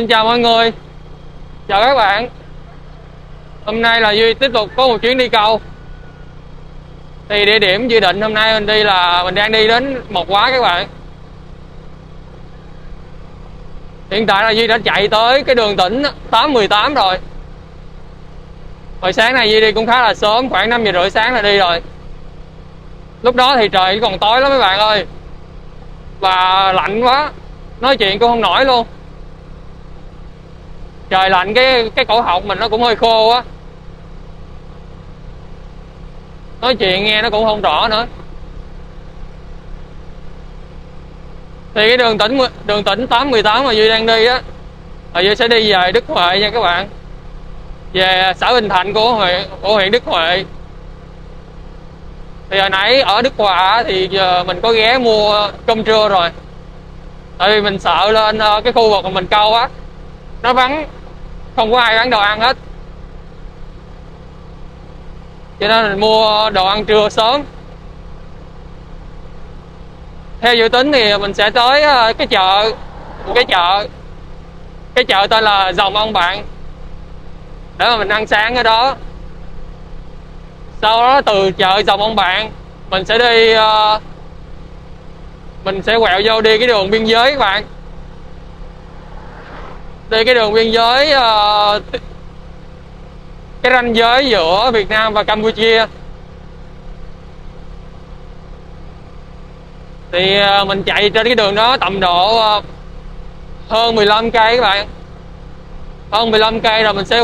Xin chào mọi người, chào các bạn. Hôm nay là Duy tiếp tục có một chuyến đi câu. Thì địa điểm dự định hôm nay mình đi là mình đang đi đến Mộc Hóa các bạn. Hiện tại là Duy đã chạy tới cái đường tỉnh 818 rồi. Hồi sáng nay Duy đi cũng khá là sớm, khoảng 5 giờ rưỡi sáng là đi rồi. Lúc đó thì trời còn tối lắm mấy bạn ơi. Và lạnh quá, nói chuyện cũng không nổi luôn. Trời lạnh cái cổ họng mình nó cũng hơi khô á. Nói chuyện nghe nó cũng không rõ nữa. Thì cái đường tỉnh 818 mà Duy đang đi á là Duy sẽ đi về Đức Huệ nha các bạn. Về xã Bình Thạnh của huyện Đức Huệ. Thì hồi nãy ở Đức Hòa thì giờ mình có ghé mua cơm trưa rồi. Tại vì mình sợ lên cái khu vực mà mình câu á nó vắng, không có ai bán đồ ăn hết, cho nên mình mua đồ ăn trưa sớm. Theo dự tính thì mình sẽ tới cái chợ tên là Dòng Ông Bạn để mà mình ăn sáng ở đó. Sau đó từ chợ Dòng Ông Bạn mình sẽ mình sẽ quẹo vô đi cái đường biên giới các bạn. Đi cái đường biên giới, cái ranh giới giữa Việt Nam và Campuchia. Thì mình chạy trên cái đường đó tầm độ hơn 15 cây các bạn. Hơn 15 cây rồi mình sẽ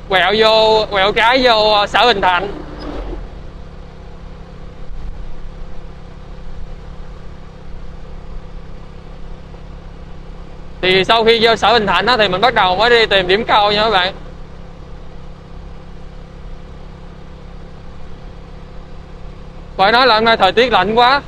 quẹo trái vô xã Bình Thạnh. Thì sau khi vô xã Bình Thạnh đó, thì mình bắt đầu mới đi tìm điểm câu nha các bạn. Phải nói là hôm nay thời tiết lạnh quá.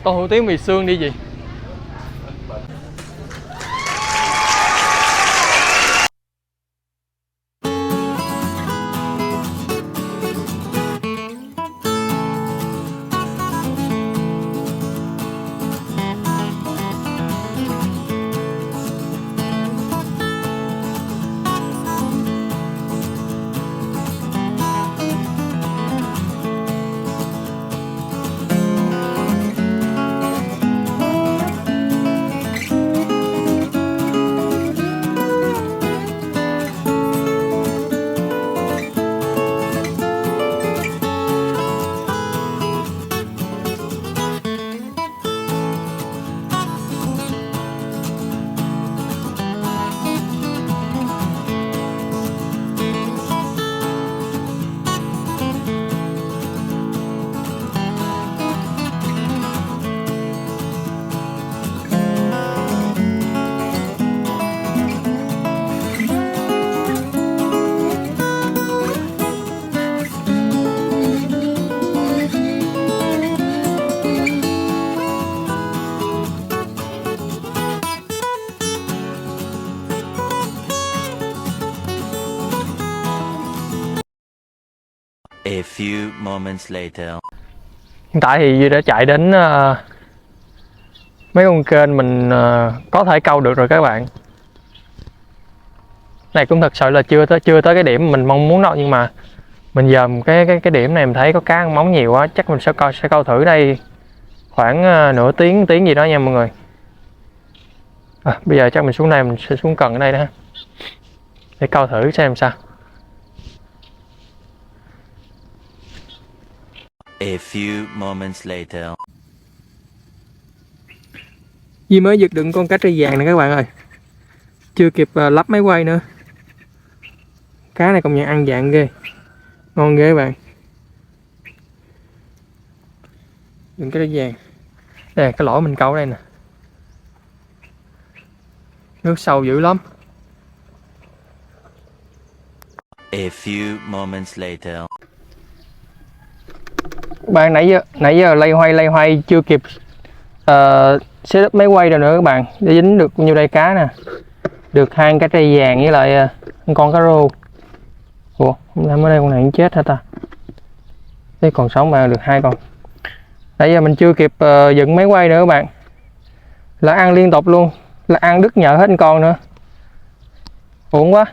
Tô hủ tiếu mì xương đi gì. A few moments later. Hiện tại thì Duy đã chạy đến mấy con kênh mình có thể câu được rồi các bạn. Này cũng thật sự là chưa tới cái điểm mình mong muốn đâu, nhưng mà mình dòm cái điểm này mình thấy có cá ăn móng nhiều quá, chắc mình sẽ câu thử đây khoảng nửa tiếng gì đó nha mọi người. Bây giờ chắc mình xuống đây, mình sẽ xuống cần ở đây đó để câu thử xem sao. A few moments later. Duy mới giật được con cá trê vàng này các bạn ơi, chưa kịp lắp máy quay nữa. Cá này công nhận ăn dạng ghê, ngon ghê các bạn. Đừng cái trê vàng đây, cái lỗ mình câu đây nè, nước sâu dữ lắm. A few moments later. Bạn nãy giờ lay hoay chưa kịp setup máy quay rồi nữa các bạn, để dính được nhiêu đây cá nè, được 2 cá trê vàng với lại con cá rô. Ủa không làm ở đây con này cũng chết hả ta? Đây còn sống mà, được 2 con. Nãy giờ mình chưa kịp dựng máy quay nữa các bạn, là ăn liên tục luôn, là ăn đứt nhợ hết con nữa, uổng quá.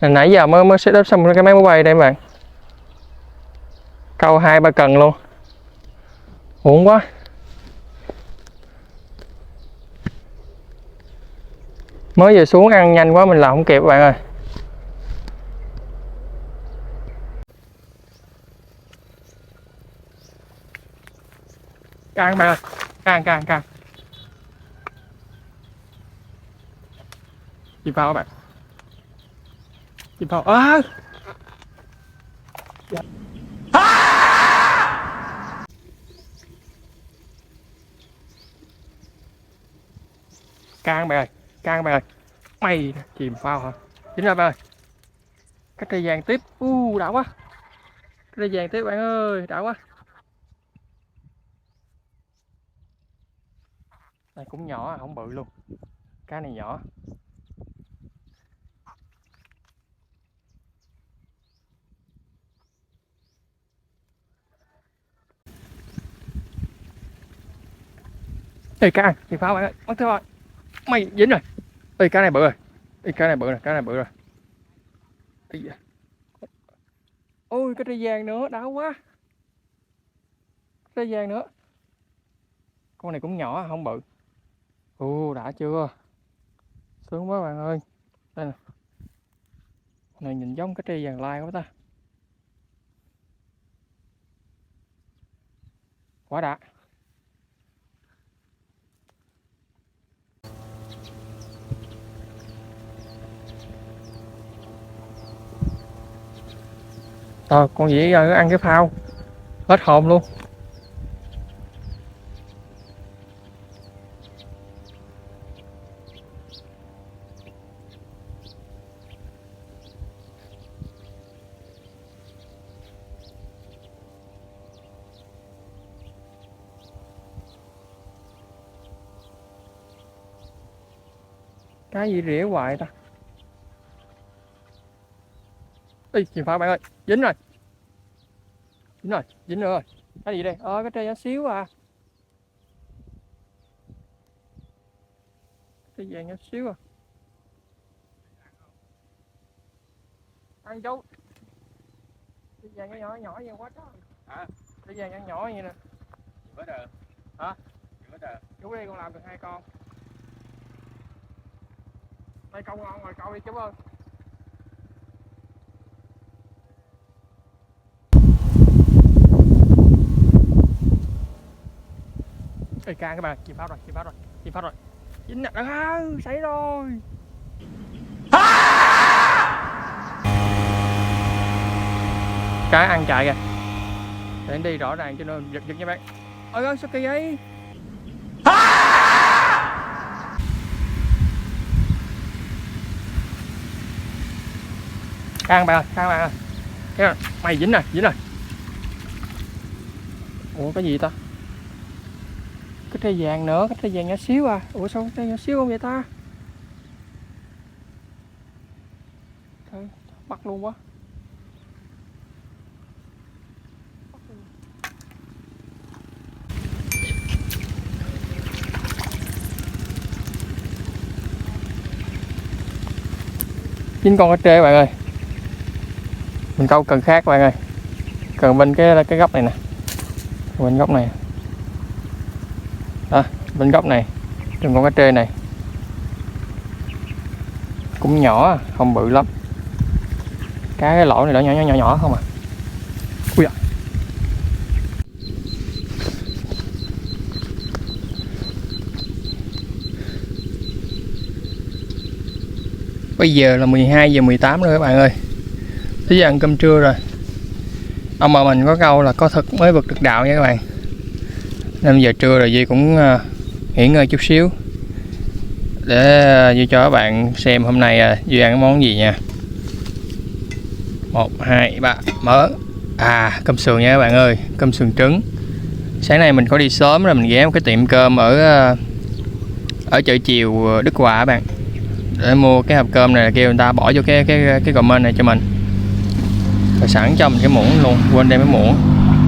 Nãy giờ mới setup xong cái máy quay đây các bạn, câu 2-3 cần luôn, uổng quá. Mới vừa xuống ăn nhanh quá mình làm không kịp các bạn ơi. Càng bạn ơi, càng chìm vào các bạn, chìm vào càng bạn ơi, mày chìm phao hả? Chính ra bạn ơi, cái cây vàng tiếp, đã quá, cái cây vàng tiếp bạn ơi, đã quá. Này cũng nhỏ, không bự luôn, cá này nhỏ. Ê cá ăn, chìm phao bạn ơi, bắt theo rồi, mày dính rồi. Ê cá này bự rồi, cá này bự rồi. Ôi cái cây vàng nữa, đã quá, cây vàng nữa. Con này cũng nhỏ, không bự. Đã chưa, sướng quá bạn ơi. Đây nè, con này nhìn giống cái cây vàng lai quá ta, quá đã. Con gì giờ nó ăn cái phao hết hồn luôn. Cái gì rỉa hoài ta. Ê chìm phao bạn ơi, dính rồi, dính rồi. Cái gì đây? Cái cây nhỏ xíu à, cái vàng nhỏ xíu à. Ăn chú, cái vàng nhỏ nhỏ vậy quá trời. Cái vàng nhỏ vậy nè. Bớt rồi. Hả? Bớt rồi. Chú đi con làm được 2 con. Đây câu ngon rồi, câu đi chú ơi. Ê can các bạn, chìm phao rồi. Dính nè, xảy rồi. Cá ăn chạy kìa. Để đi rõ ràng cho nên giật nha bạn. Ôi sao kỳ vậy? Can bạn ơi. Cái mày dính rồi. Ủa cái gì ta? Cái tre vàng nữa, cái tre vàng nhỏ xíu à. Ủa sao cái tre nhỏ xíu không vậy ta? Thôi, bắt luôn quá. 9 con cá trê bạn ơi. Mình câu cần khác bạn ơi, cần bên cái góc này nè, bên góc này đó, bên góc này từng con cá trê này cũng nhỏ, không bự lắm. Cá cái lỗ này đó nhỏ không à. Ui à. Bây giờ là 12 giờ 18 rồi các bạn ơi. Tới giờ ăn cơm trưa rồi. Ông bà mình có câu là có thực mới vực được đạo nha các bạn. 5 giờ trưa rồi Duy cũng nghỉ ngơi chút xíu để Duy cho các bạn xem hôm nay Duy ăn món gì nha. 1, 2, 3 mở. Cơm sườn nha các bạn ơi, cơm sườn trứng. Sáng nay mình có đi sớm rồi mình ghé một cái tiệm cơm ở chợ chiều Đức Hòa các bạn, để mua cái hộp cơm này, kêu người ta bỏ vô cái comment này cho mình, rồi sẵn cho mình cái muỗng luôn, quên đem cái muỗng,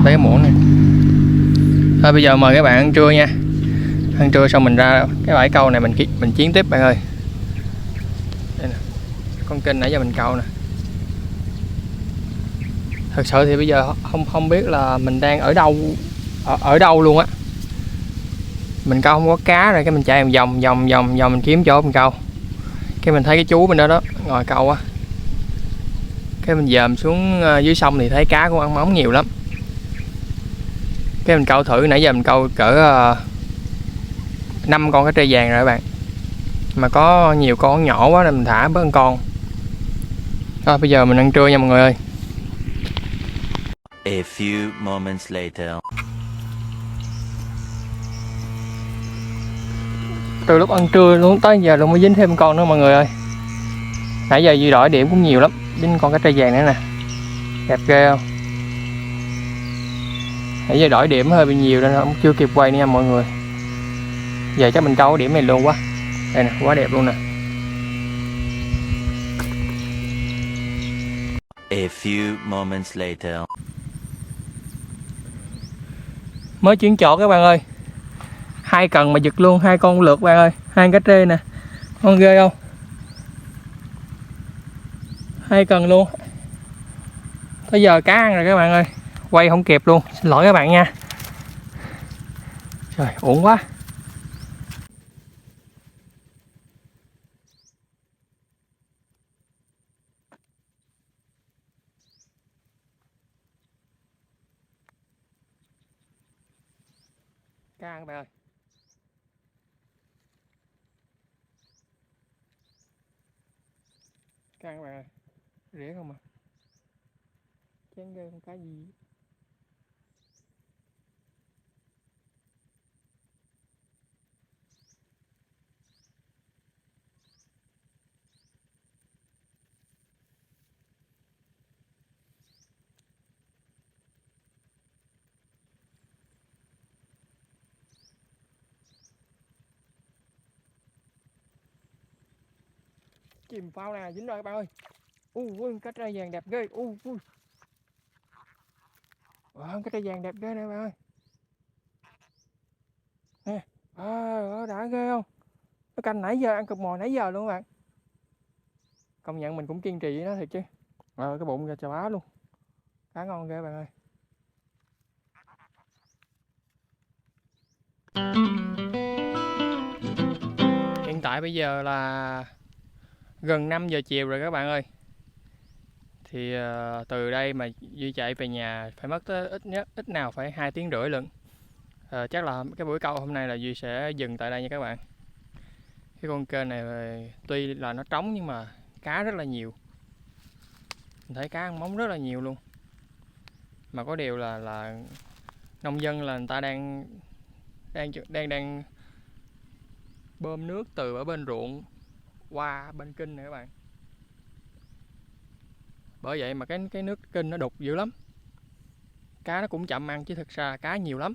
lấy cái muỗng này. Thôi bây giờ mời các bạn ăn trưa nha. Ăn trưa xong mình ra cái bãi câu này mình chiến tiếp bạn ơi. Đây nè, con kênh nãy giờ mình câu nè. Thật sự thì bây giờ không biết là mình đang ở đâu luôn á. Mình câu không có cá rồi cái mình chạy vòng mình kiếm chỗ mình câu. Cái mình thấy cái chú bên đó ngồi câu á. Cái mình dòm xuống dưới sông thì thấy cá cũng ăn móng nhiều lắm. Cái mình câu thử, nãy giờ mình câu cỡ 5 con cá trê vàng rồi các bạn. Mà có nhiều con nhỏ quá nên mình thả bớt con. Rồi bây giờ mình ăn trưa nha mọi người ơi. A few moments later. Từ lúc ăn trưa luôn tới giờ luôn mới dính thêm con nữa mọi người ơi. Nãy giờ Duy đổi điểm cũng nhiều lắm. Dính con cá trê vàng nữa nè. Đẹp ghê không? Nãy giờ đổi điểm hơi bị nhiều nên không chưa kịp quay nha mọi người. Giờ chắc mình câu cái điểm này luôn quá. Đây nè, quá đẹp luôn nè. A few moments later. Mới chuyển chọt các bạn ơi. 2 cần mà giật luôn 2 con lượt bạn ơi. 2 cá trê nè. Con ghê không? 2 cần luôn. Tới giờ cá ăn rồi các bạn ơi. Quay không kịp luôn, xin lỗi các bạn nha. Trời, uổng quá. Cá ăn các bạn ơi. Cá ăn các bạn ơi. Rỉa không à. Chán ghê, con cá gì. Chìm phao nè, dính rồi các bạn ơi. Ui, cá trê vàng đẹp ghê. Ui. Cá trê vàng đẹp ghê nè các bạn ơi. Nè, đã ghê không? Nó canh nãy giờ, ăn cục mồi nãy giờ luôn các bạn. Công nhận mình cũng kiên trì với nó thiệt chứ. Cái bụng ra chà bá luôn. Cá ngon ghê các bạn ơi. Hiện tại bây giờ là gần 5 giờ chiều rồi các bạn ơi. Thì từ đây mà Duy chạy về nhà phải mất tới ít nào phải 2 tiếng rưỡi lận. Chắc là cái buổi câu hôm nay là Duy sẽ dừng tại đây nha các bạn. Cái con kênh này tuy là nó trống nhưng mà cá rất là nhiều. Mình thấy cá ăn móng rất là nhiều luôn. Mà có điều là nông dân là người ta đang bơm nước từ ở bên ruộng qua bên kênh này các bạn. Bởi vậy mà cái nước kênh nó đục dữ lắm. Cá nó cũng chậm ăn chứ thực ra cá nhiều lắm.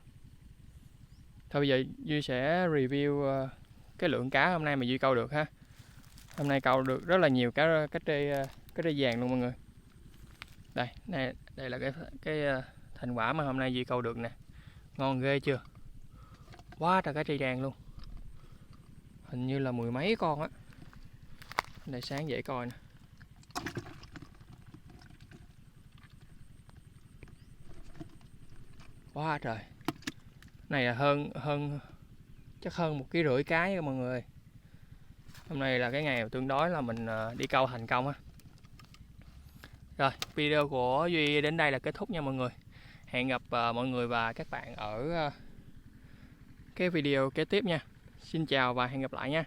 Thôi bây giờ Duy sẽ review cái lượng cá hôm nay mà Duy câu được ha. Hôm nay câu được rất là nhiều cá trê vàng luôn mọi người. Đây là cái thành quả mà hôm nay Duy câu được nè. Ngon ghê chưa? Quá trời cá trê vàng luôn. Hình như là 10 mấy con á. Đây sáng dễ coi nè. Quá trời. Này là hơn chắc hơn 1,5 kg cá nha mọi người. Hôm nay là cái ngày tương đối là mình đi câu thành công á. Rồi, video của Duy đến đây là kết thúc nha mọi người. Hẹn gặp mọi người và các bạn ở cái video kế tiếp nha. Xin chào và hẹn gặp lại nha.